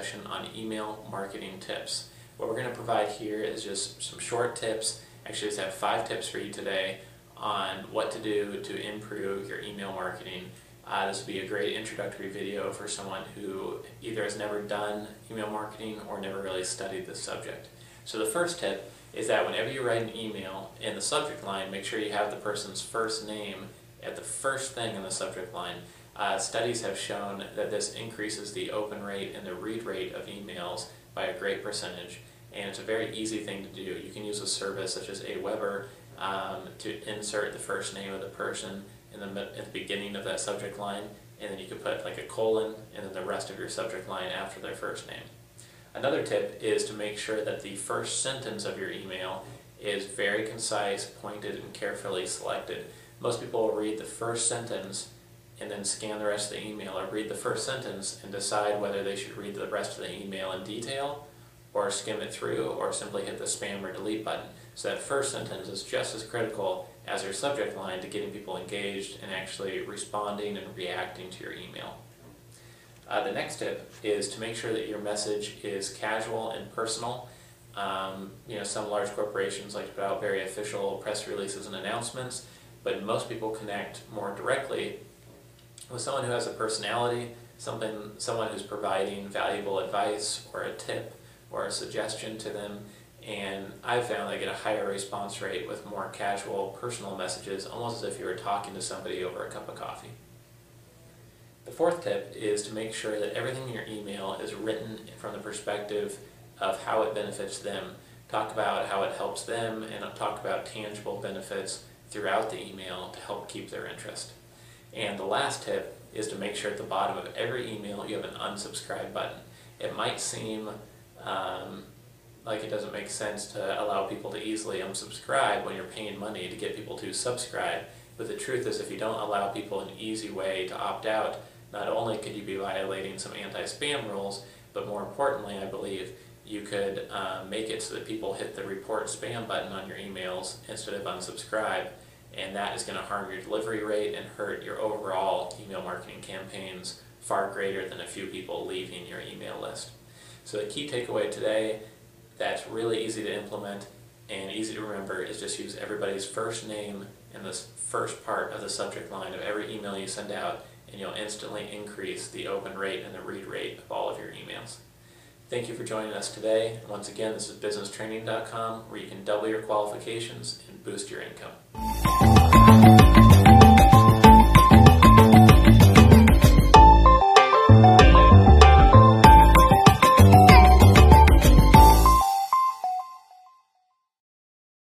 section on email marketing tips. What we're going to provide here is just some short tips. Actually, I just have 5 tips for you today on what to do to improve your email marketing. This will be a great introductory video for someone who either has never done email marketing or never really studied this subject. So the first tip is that whenever you write an email, in the subject line, make sure you have the person's first name at the first thing in the subject line. Studies have shown that this increases the open rate and the read rate of emails by a great percentage, and it's a very easy thing to do. You can use a service such as Aweber to insert the first name of the person at the beginning of that subject line, and then you could put like a colon and then the rest of your subject line after their first name. Another tip is to make sure that the first sentence of your email is very concise, pointed, and carefully selected. Most people will read the first sentence and then scan the rest of the email, or read the first sentence and decide whether they should read the rest of the email in detail, or skim it through, or simply hit the spam or delete button. So that first sentence is just as critical as your subject line to getting people engaged and actually responding and reacting to your email. The next tip is to make sure that your message is casual and personal. Some large corporations like to put out very official press releases and announcements, but most people connect more directly with someone who has a personality, someone who's providing valuable advice or a tip or a suggestion to them, and I've found I get a higher response rate with more casual, personal messages, almost as if you were talking to somebody over a cup of coffee. The fourth tip is to make sure that everything in your email is written from the perspective of how it benefits them. Talk about how it helps them, and talk about tangible benefits throughout the email to help keep their interest. And the last tip is to make sure at the bottom of every email you have an unsubscribe button. It might seem like it doesn't make sense to allow people to easily unsubscribe when you're paying money to get people to subscribe, but the truth is if you don't allow people an easy way to opt out, not only could you be violating some anti-spam rules, but more importantly, I believe, you could make it so that people hit the report spam button on your emails instead of unsubscribe, and that is going to harm your delivery rate and hurt your overall email marketing campaigns far greater than a few people leaving your email list. So the key takeaway today that's really easy to implement and easy to remember is just use everybody's first name in the first part of the subject line of every email you send out, and you'll instantly increase the open rate and the read rate of all of your emails. Thank you for joining us today. Once again, this is businesstraining.com, where you can double your qualifications and boost your income.